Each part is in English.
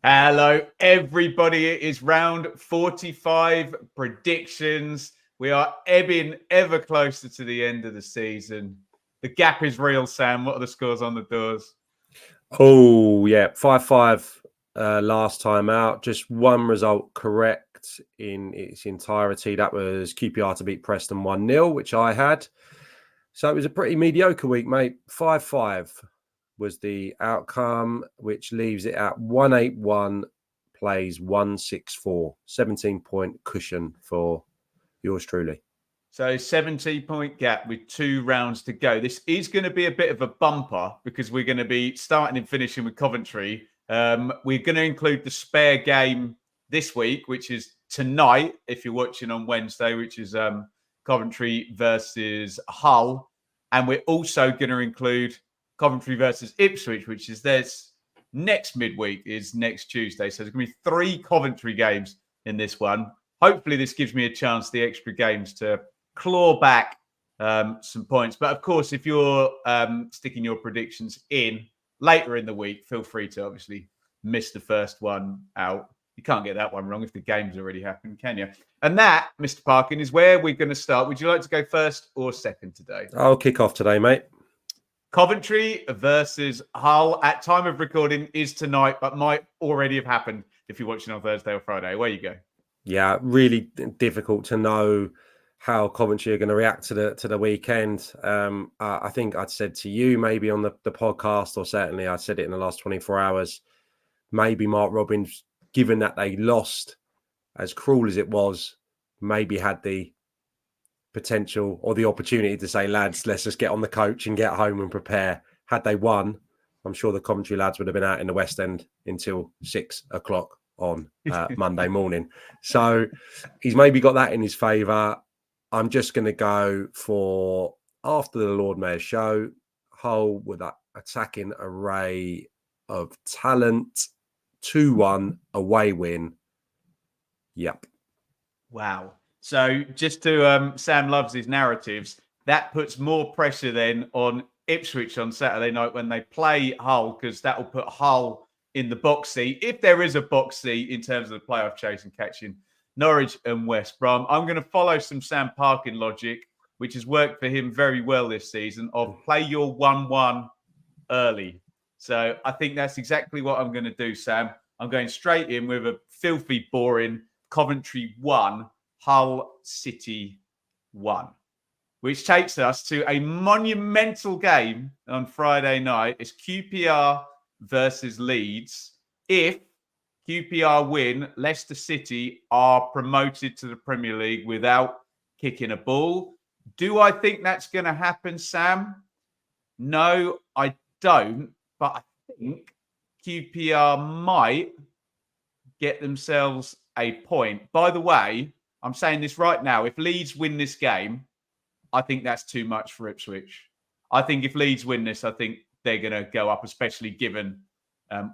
Hello, everybody. It is round 45 predictions. We are ebbing ever closer to the end of the season. The gap is real, Sam. What are the scores on the doors? Oh, yeah. 5-5 last time out. Just one result correct in its entirety. That was QPR to beat Preston 1-0, which I had. So it was a pretty mediocre week, mate. 5-5 was the outcome, which leaves it at 181, plays 164. 17-point cushion for yours truly. So 17-point gap with 2 rounds to go. This is going to be a bit of a bumper because we're going to be starting and finishing with Coventry. We're going to include the spare game this week, which is tonight, if you're watching on Wednesday, which is Coventry versus Hull. And we're also going to include Coventry versus Ipswich, which is theirs next midweek, is next Tuesday. So there's going to be 3 Coventry games in this one. Hopefully this gives me a chance, the extra games, to claw back some points. But of course, if you're sticking your predictions in later in the week, feel free to obviously miss the first one out. You can't get that one wrong if the game's already happened, can you? And that, Mr. Parkin, is where we're going to start. Would you like to go first or second today? I'll kick off today, mate. Coventry versus Hull at time of recording is tonight, but might already have happened if you're watching on Thursday or Friday. Where you go? Yeah, really difficult to know how Coventry are going to react to the weekend. I think I'd said to you maybe on the podcast, or certainly I said it in the last 24 hours, maybe Mark Robins, given that they lost, as cruel as it was, maybe had the potential or the opportunity to say, lads, let's just get on the coach and get home and prepare. Had they won, I'm sure the Coventry lads would have been out in the West End until 6 o'clock on Monday morning. So he's maybe got that in his favour. I'm just going to go for, after the Lord Mayor's show, Hull with that attacking array of talent, 2-1 away win. Yep. Wow. So just to, Sam loves his narratives, that puts more pressure then on Ipswich on Saturday night when they play Hull, because that will put Hull in the box seat, if there is a box seat in terms of the playoff chase and catching Norwich and West Brom. I'm going to follow some Sam Parkin logic, which has worked for him very well this season, of play your 1-1 early. So I think that's exactly what I'm going to do, Sam. I'm going straight in with a filthy, boring Coventry 1, Hull City 1, which takes us to a monumental game on Friday night. It's QPR versus Leeds. If QPR win, Leicester City are promoted to the Premier League without kicking a ball. Do I think that's going to happen, Sam? No, I don't. But I think QPR might get themselves a point. By the way, I'm saying this right now. If Leeds win this game, I think that's too much for Ipswich. I think if Leeds win this, I think they're going to go up, especially given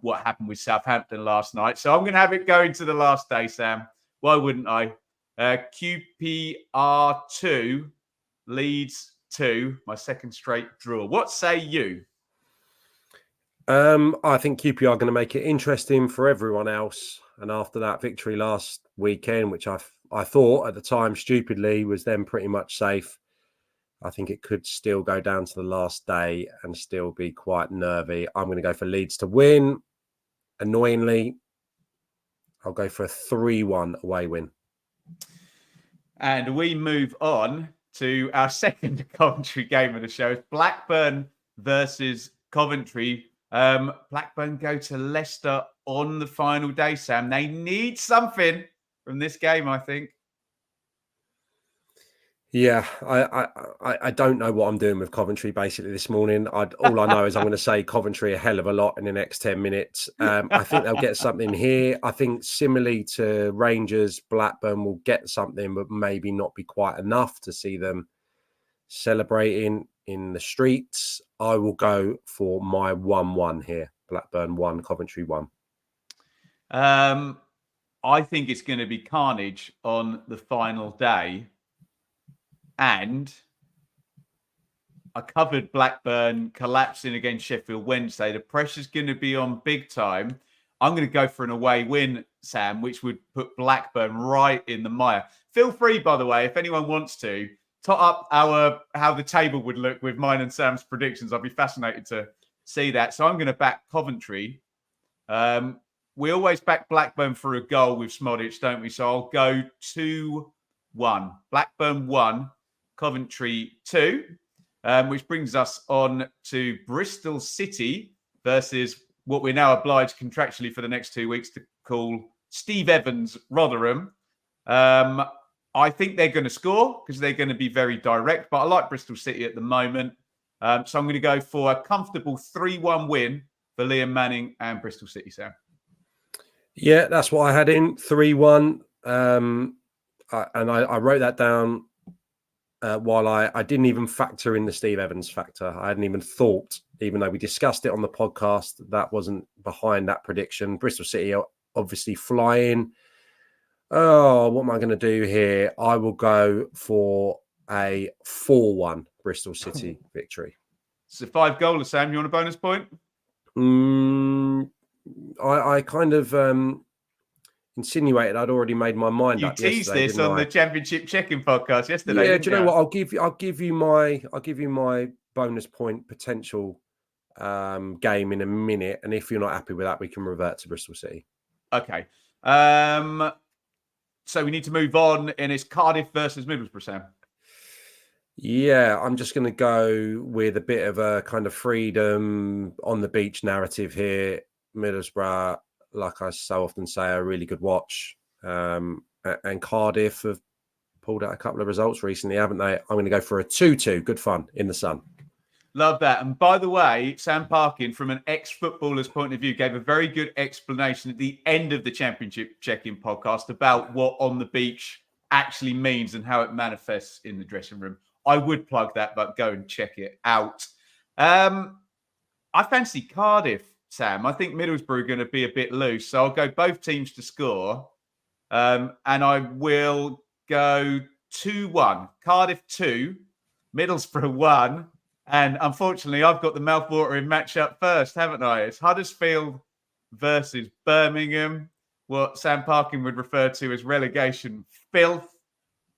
what happened with Southampton last night. So I'm going to have it going to the last day, Sam. Why wouldn't I? QPR 2, Leeds 2, my second straight draw. What say you? I think QPR are going to make it interesting for everyone else. And after that victory last weekend, which I thought at the time stupidly was then pretty much safe, I think it could still go down to the last day and still be quite nervy. I'm going to go for Leeds to win. Annoyingly, I'll go for a 3-1 away win. And we move on to our second Coventry game of the show. It's Blackburn versus Coventry. Blackburn go to Leicester on the final day, Sam. They need something from this game, I think. Yeah, I don't know what I'm doing with Coventry basically this morning. All I know is I'm going to say Coventry a hell of a lot in the next 10 minutes. I think they'll get something here. I think similarly to Rangers, Blackburn will get something, but maybe not be quite enough to see them celebrating in the streets. I will go for my 1-1 here. Blackburn 1, Coventry 1. I think it's going to be carnage on the final day. And I covered Blackburn collapsing against Sheffield Wednesday. The pressure's going to be on big time. I'm going to go for an away win, Sam, which would put Blackburn right in the mire. Feel free, by the way, if anyone wants to, tot up how the table would look with mine and Sam's predictions. I'd be fascinated to see that. So I'm going to back Coventry. We always back Blackburn for a goal with Smodic, don't we? So I'll go 2-1. Blackburn 1, Coventry 2, which brings us on to Bristol City versus what we're now obliged contractually for the next 2 weeks to call Steve Evans Rotherham. I think they're going to score because they're going to be very direct, but I like Bristol City at the moment. So I'm going to go for a comfortable 3-1 win for Liam Manning and Bristol City, Sam. Yeah, that's what I had in 3-1. I wrote that down while I didn't even factor in the Steve Evans factor. I hadn't even thought, even though we discussed it on the podcast, that wasn't behind that prediction. Bristol City are obviously flying. Oh, what am I going to do here? I will go for a 4-1 Bristol City victory. It's a 5-goaler, Sam. You want a bonus point? I kind of insinuated I'd already made my mind up. You teased this on the Championship Check-In podcast yesterday. Yeah, do you know what? I'll give you my bonus point potential game in a minute, and if you're not happy with that, we can revert to Bristol City. Okay. So we need to move on, and it's Cardiff versus Middlesbrough, Sam. Yeah, I'm just going to go with a bit of a kind of freedom on the beach narrative here. Middlesbrough, like I so often say, a really good watch. And Cardiff have pulled out a couple of results recently, haven't they? I'm going to go for a 2-2. Good fun in the sun. Love that. And by the way, Sam Parkin, from an ex-footballer's point of view, gave a very good explanation at the end of the Championship Check-In podcast about what on the beach actually means and how it manifests in the dressing room. I would plug that, but go and check it out. I fancy Cardiff, Sam. I think Middlesbrough are going to be a bit loose. So I'll go both teams to score. And I will go 2-1. Cardiff 2, Middlesbrough 1. And unfortunately, I've got the mouth-watering matchup first, haven't I? It's Huddersfield versus Birmingham, what Sam Parkin would refer to as relegation filth.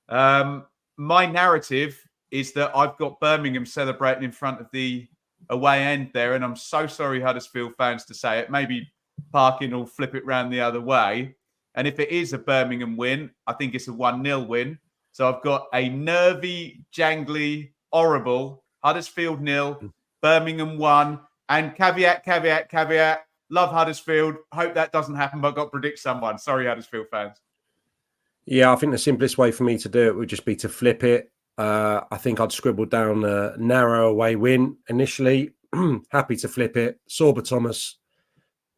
My narrative is that I've got Birmingham celebrating in front of the away end there, and I'm so sorry, Huddersfield fans, to say it. Maybe Parkin will flip it round the other way. And if it is a Birmingham win, I think it's a 1-0 win. So I've got a nervy, jangly, horrible Huddersfield 0, Birmingham 1, and caveat, love Huddersfield. Hope that doesn't happen, but I've got to predict someone. Sorry, Huddersfield fans. Yeah, I think the simplest way for me to do it would just be to flip it. I think I'd scribbled down a narrow away win initially. Happy to flip it. Sorba Thomas,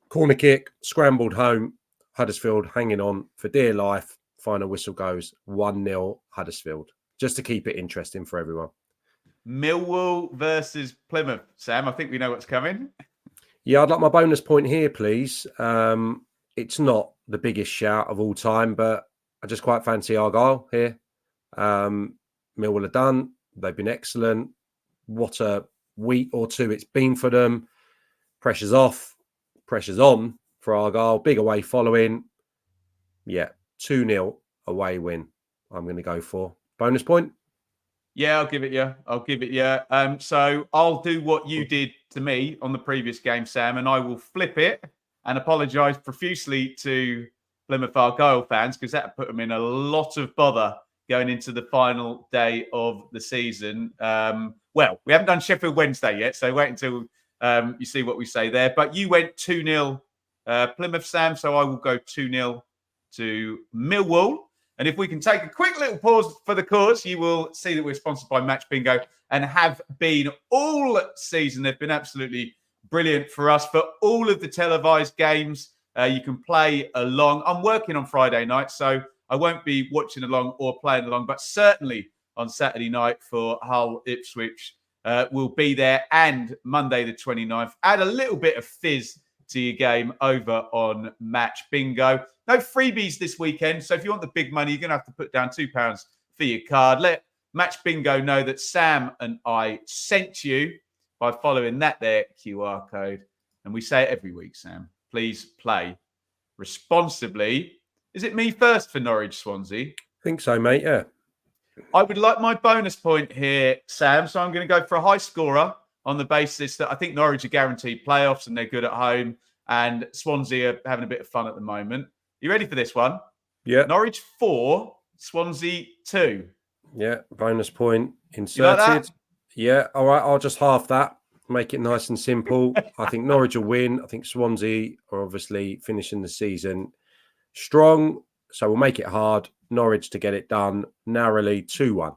corner kick, scrambled home. Huddersfield hanging on for dear life. Final whistle goes 1-0 Huddersfield. Just to keep it interesting for everyone. Millwall versus Plymouth. Sam, I think we know what's coming. Yeah, I'd like my bonus point here, please. It's not the biggest shout of all time, but I just quite fancy Argyle here. Millwall are done. They've been excellent. What a week or two it's been for them. Pressure's off. Pressure's on for Argyle. Big away following. Yeah, 2-0 away win. I'm going to go for. Bonus point? Yeah, I'll give it you. So I'll do what you did to me on the previous game, Sam, and I will flip it and apologise profusely to Plymouth Argyle fans because that put them in a lot of bother going into the final day of the season. Well, we haven't done Sheffield Wednesday yet, so wait until you see what we say there. But you went 2-0 Plymouth, Sam, so I will go 2-0 to Millwall. And if we can take a quick little pause for the cause, you will see that we're sponsored by Match Bingo and have been all season. They've been absolutely brilliant for us. For all of the televised games, you can play along. I'm working on Friday night, so I won't be watching along or playing along, but certainly on Saturday night for Hull Ipswich, we'll be there. And Monday the 29th, add a little bit of fizz to your game over on Match Bingo. No freebies this weekend, so if you want the big money, you're going to have to put down £2 for your card. Let Match Bingo know that Sam and I sent you by following that there QR code. And we say it every week, Sam. Please play responsibly. Is it me first for Norwich Swansea? Think so, mate. Yeah. I would like my bonus point here, Sam. So I'm going to go for a high scorer on the basis that I think Norwich are guaranteed playoffs and they're good at home, and Swansea are having a bit of fun at the moment. You ready for this one? Yeah. Norwich 4, Swansea 2. Yeah. Bonus point inserted. You like that? Yeah. All right. I'll just half that. Make it nice and simple. I think Norwich will win. I think Swansea are obviously finishing the season strong. So we'll make it hard. Norwich to get it done narrowly 2-1.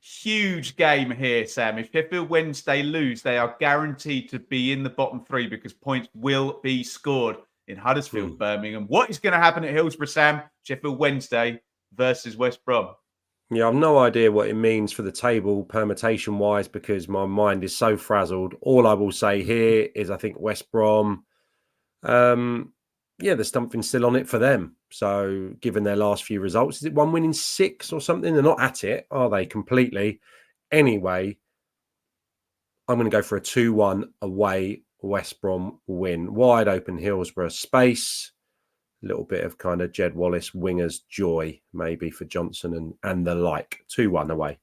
Huge game here, Sam. If Sheffield Wednesday lose, they are guaranteed to be in the bottom 3 because points will be scored in Huddersfield, Birmingham. What is going to happen at Hillsborough, Sam? Sheffield Wednesday versus West Brom. Yeah, I've no idea what it means for the table permutation-wise because my mind is so frazzled. All I will say here is I think West Brom, there's something still on it for them. So given their last few results, is it 1 win in 6 or something? They're not at it, are they, completely? Anyway, I'm going to go for a 2-1 away West Brom win. Wide open Hillsborough space. A little bit of kind of Jed Wallace winger's joy, maybe, for Johnson and the like. 2-1 away.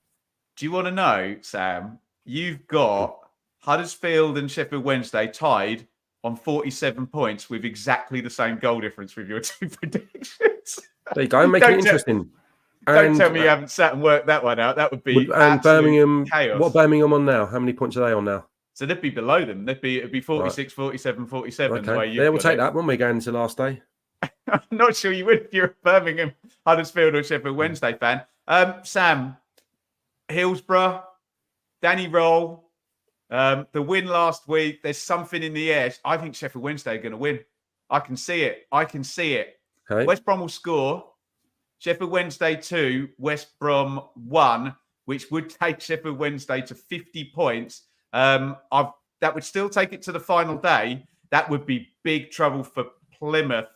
Do you want to know, Sam? You've got Huddersfield and Sheffield Wednesday tied on 47 points with exactly the same goal difference with your 2 predictions. There you go, making it interesting. Don't tell me you haven't sat and worked that one out. That would be Birmingham chaos. What are Birmingham on now? How many points are they on now? So they'd be below them. It'd be 46, right. 47, 47. Okay. The way Yeah, we'll take that when we go into last day. I'm not sure you would if you're a Birmingham, Huddersfield or Sheffield Wednesday fan. Sam, Hillsborough, Danny Roll, the win last week. There's something in the air. I think Sheffield Wednesday are going to win. I can see it. Okay. West Brom will score. Sheffield Wednesday 2, West Brom 1, which would take Sheffield Wednesday to 50 points. That would still take it to the final day. That would be big trouble for Plymouth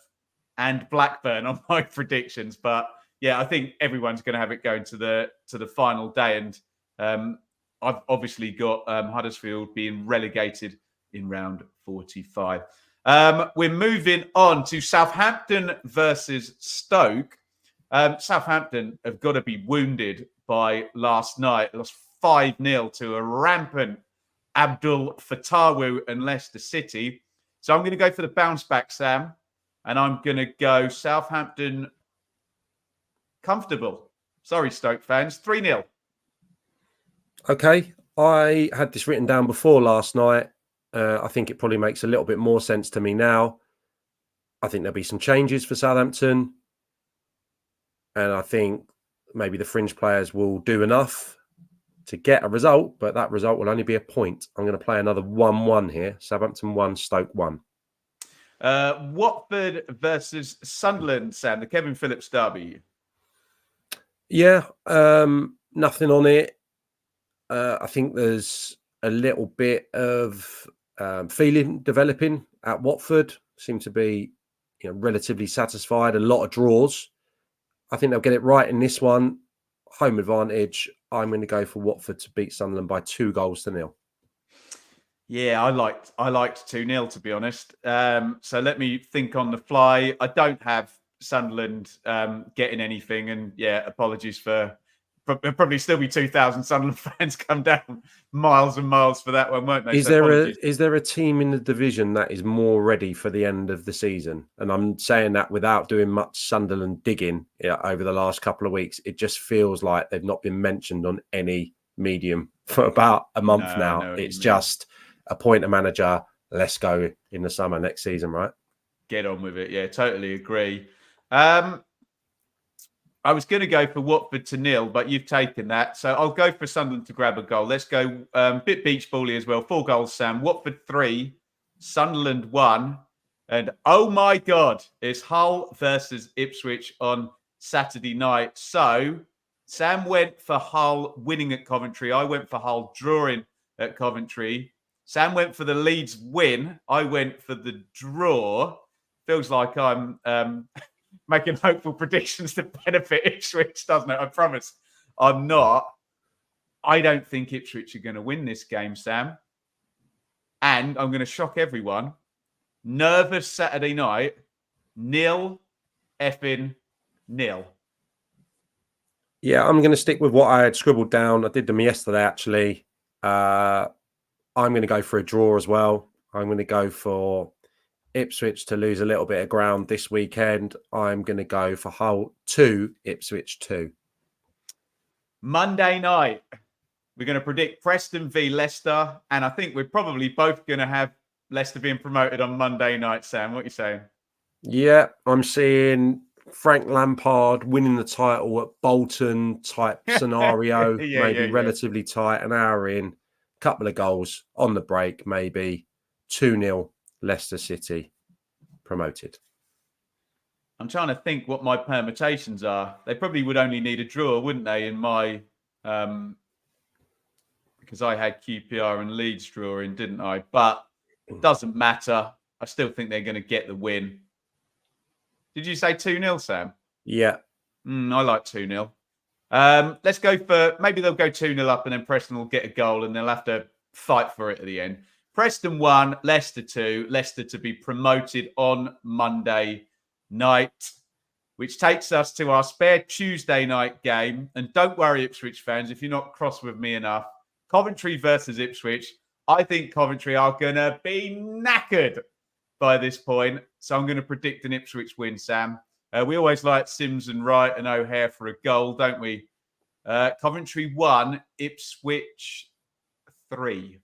and Blackburn on my predictions. But yeah, I think everyone's going to have it going to the final day. And I've obviously got Huddersfield being relegated in round 45. We're moving on to Southampton versus Stoke. Southampton have got to be wounded by last night. Lost 5-0 to a rampant Abdul Fatawu and Leicester City. So I'm going to go for the bounce back, Sam. And I'm going to go Southampton comfortable. Sorry, Stoke fans. 3-0. Okay. I had this written down before last night. I think it probably makes a little bit more sense to me now. I think there'll be some changes for Southampton. And I think maybe the fringe players will do enough to get a result, but that result will only be a point. I'm going to play another 1-1 here. Southampton 1, Stoke 1. Watford versus Sunderland, Sam, the Kevin Phillips derby. Yeah, nothing on it. I think there's a little bit of feeling developing at Watford. Seem to be relatively satisfied. A lot of draws. I think they'll get it right in this one. Home advantage. I'm going to go for Watford to beat Sunderland by 2-0. Yeah, I liked 2-0 to be honest. So let me think on the fly. I don't have Sunderland getting anything, and yeah, apologies for. There'll probably still be 2,000 Sunderland fans come down miles and miles for that one, won't they? Is there a team in the division that is more ready for the end of the season? And I'm saying that without doing much Sunderland digging over the last couple of weeks. It just feels like they've not been mentioned on any medium for about a month now. It's just appoint a manager. Let's go in the summer next season, right? Get on with it. Yeah, totally agree. I was going to go for Watford to 0, but you've taken that. So I'll go for Sunderland to grab a goal. Let's go bit beach bally as well. 4 goals, Sam. Watford 3, Sunderland 1. And oh my God, it's Hull versus Ipswich on Saturday night. So Sam went for Hull winning at Coventry. I went for Hull drawing at Coventry. Sam went for the Leeds win. I went for the draw. Feels like I'm... making hopeful predictions to benefit Ipswich, doesn't it? I promise I'm not. I don't think Ipswich are going to win this game, Sam. And I'm going to shock everyone. Nervous Saturday night. 0 effing 0. Yeah, I'm going to stick with what I had scribbled down. I did them yesterday, actually. I'm going to go for a draw as well. I'm going to go for Ipswich to lose a little bit of ground this weekend. I'm going to go for Hull 2, Ipswich 2. Monday night, we're going to predict Preston v Leicester. And I think we're probably both going to have Leicester being promoted on Monday night, Sam. What are you saying? Yeah, I'm seeing Frank Lampard winning the title at Bolton type scenario, maybe relatively tight, an hour in, couple of goals on the break, maybe 2-0 Leicester City promoted. I'm trying to think what my permutations are. They probably would only need a draw, wouldn't they, in my because I had QPR and Leeds drawing, didn't I? But it doesn't matter. I still think they're going to get the win. Did you say 2-0, Sam? Yeah. I like 2-0. Let's go for, maybe they'll go 2-0 up and then Preston will get a goal and they'll have to fight for it at the end. Preston 1, Leicester 2. Leicester to be promoted on Monday night, which takes us to our spare Tuesday night game. And don't worry, Ipswich fans, if you're not cross with me enough, Coventry versus Ipswich. I think Coventry are going to be knackered by this point. So I'm going to predict an Ipswich win, Sam. We always like Sims and Wright and O'Hare for a goal, don't we? Coventry 1, Ipswich 3.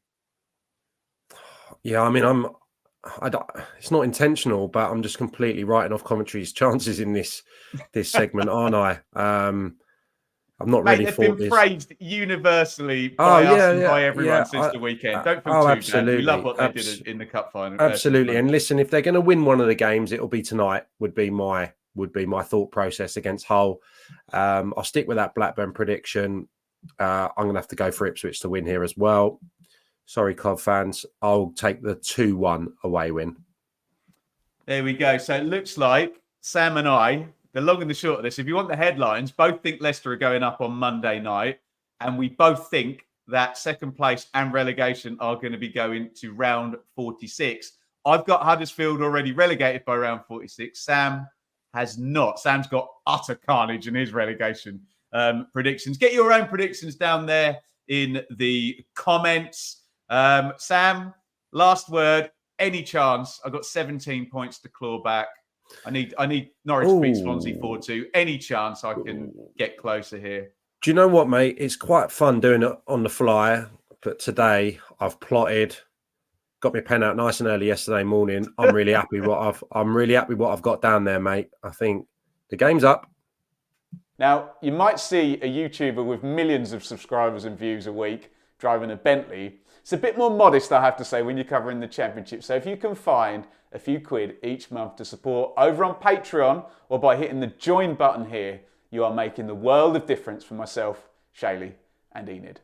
Yeah, I mean, it's not intentional, but I'm just completely writing off Coventry's chances in this segment, aren't I? I'm not really they've thought been this. praised universally by us and by everyone since the weekend. Don't feel too absolutely. bad. We love what they did in the cup final. Absolutely. And listen, if they're going to win one of the games, it'll be tonight. Would be my thought process against Hull. I'll stick with that Blackburn prediction. I'm going to have to go for Ipswich to win here as well. Sorry, Cov fans. I'll take the 2-1 away win. There we go. So it looks like Sam and I, the long and the short of this, if you want the headlines, both think Leicester are going up on Monday night. And we both think that second place and relegation are going to be going to round 46. I've got Huddersfield already relegated by round 46. Sam has not. Sam's got utter carnage in his relegation predictions. Get your own predictions down there in the comments. Sam, last word. Any chance? I've got 17 points to claw back. I need Norwich to beat Swansea 4-2. Any chance I can get closer here? Do you know what, mate? It's quite fun doing it on the fly. But today I've plotted, got my pen out nice and early yesterday morning. I'm really happy what I've got down there, mate. I think the game's up. Now, you might see a YouTuber with millions of subscribers and views a week driving a Bentley. It's a bit more modest, I have to say, when you're covering the Championship. So if you can find a few quid each month to support over on Patreon or by hitting the join button here, you are making the world of difference for myself, Shaylee, and Enid.